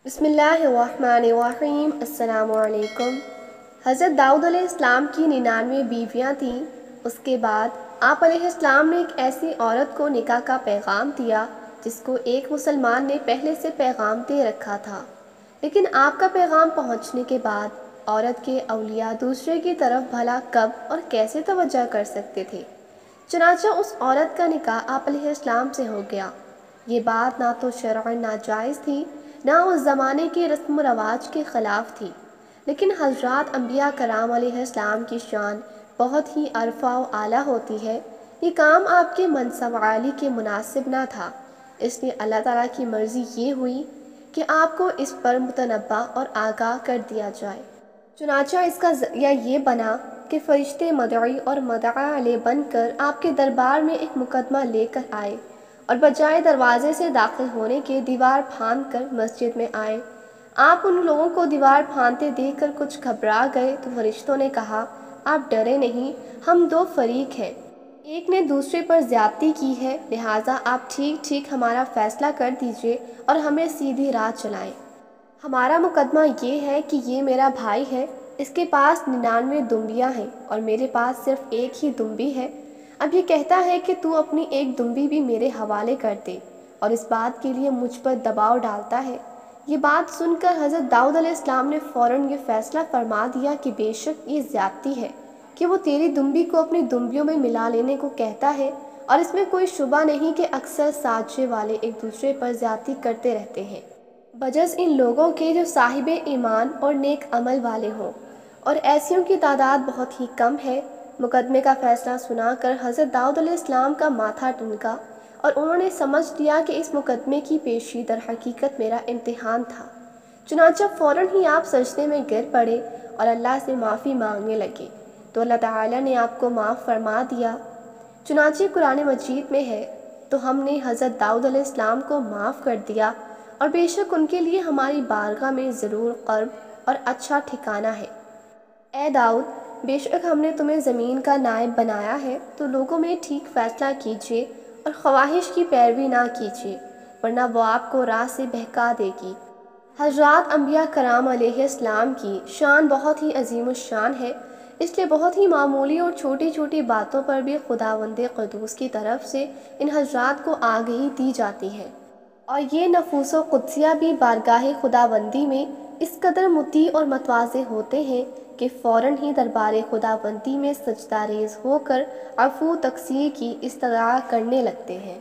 بسم اللہ الرحمن الرحیم۔ السلام علیکم۔ حضرت داؤد علیہ السلام کی 99 بیویاں تھیں۔ اس کے بعد آپ علیہ السلام نے ایک ایسی عورت کو نکاح کا پیغام دیا جس کو ایک مسلمان نے پہلے سے پیغام دے رکھا تھا، لیکن آپ کا پیغام پہنچنے کے بعد عورت کے اولیاء دوسرے کی طرف بھلا کب اور کیسے توجہ کر سکتے تھے؟ چنانچہ اس عورت کا نکاح آپ علیہ السلام سے ہو گیا۔ یہ بات نہ تو شرعاً ناجائز تھی، نہ اس زمانے کے رسم و رواج کے خلاف تھی، لیکن حضرات انبیاء کرام علیہ السلام کی شان بہت ہی عرفہ و اعلیٰ ہوتی ہے۔ یہ کام آپ کے منصب عالی کے مناسب نہ تھا، اس لیے اللہ تعالیٰ کی مرضی یہ ہوئی کہ آپ کو اس پر متنبہ اور آگاہ کر دیا جائے۔ چنانچہ اس کا ذریعہ یہ بنا کہ فرشتے مدعی اور مدعا علیہ بن کر آپ کے دربار میں ایک مقدمہ لے کر آئے اور بجائے دروازے سے داخل ہونے کے دیوار پھاند کر مسجد میں آئے۔ آپ ان لوگوں کو دیوار پھاندتے دیکھ کر کچھ گھبرا گئے تو فرشتوں نے کہا، آپ ڈرے نہیں، ہم دو فریق ہیں، ایک نے دوسرے پر زیادتی کی ہے، لہٰذا آپ ٹھیک ٹھیک ہمارا فیصلہ کر دیجئے اور ہمیں سیدھی راہ چلائیں۔ ہمارا مقدمہ یہ ہے کہ یہ میرا بھائی ہے، اس کے پاس 99 دمبیاں ہیں اور میرے پاس صرف ایک ہی دمبی ہے۔ اب یہ کہتا ہے کہ تو اپنی ایک دمبی بھی میرے حوالے کر دے اور اس بات کے لیے مجھ پر دباؤ ڈالتا ہے۔ یہ بات سن کر حضرت داؤد علیہ السلام نے فوراً یہ فیصلہ فرما دیا کہ بے شک یہ زیادتی ہے کہ وہ تیری دمبی کو اپنی دمبیوں میں ملا لینے کو کہتا ہے، اور اس میں کوئی شبہ نہیں کہ اکثر سازشیں والے ایک دوسرے پر زیادتی کرتے رہتے ہیں، بجز ان لوگوں کے جو صاحب ایمان اور نیک عمل والے ہوں، اور ایسیوں کی تعداد بہت ہی کم ہے۔ مقدمے کا فیصلہ سنا کر حضرت داؤد علیہ السلام کا ماتھا ٹھنکا اور انہوں نے سمجھ لیا کہ اس مقدمے کی پیشی در حقیقت میرا امتحان تھا۔ چنانچہ فوراً ہی آپ سجدے میں گر پڑے اور اللہ سے معافی مانگنے لگے، تو اللہ تعالیٰ نے آپ کو معاف فرما دیا۔ چنانچہ قرآن مجید میں ہے، تو ہم نے حضرت داؤد علیہ السلام کو معاف کر دیا، اور بے شک ان کے لیے ہماری بارگاہ میں ضرور قرب اور اچھا ٹھکانہ ہے۔ اے داؤد، بے شک ہم نے تمہیں زمین کا نائب بنایا ہے، تو لوگوں میں ٹھیک فیصلہ کیجیے اور خواہش کی پیروی نہ کیجیے، ورنہ وہ آپ کو راہ سے بہکا دے گی۔ حضرات انبیاء کرام علیہ السلام کی شان بہت ہی عظیم الشان ہے، اس لیے بہت ہی معمولی اور چھوٹی چھوٹی باتوں پر بھی خداوند قدوس کی طرف سے ان حضرات کو آگہی دی جاتی ہے، اور یہ نفوس و قدسیہ بھی بارگاہ خداوندی میں اس قدر مطیع اور متواضع ہوتے ہیں کہ فوراً ہی دربار خداوندی میں سجدہ ریز ہو کر عفو تقصیر کی استدعا کرنے لگتے ہیں۔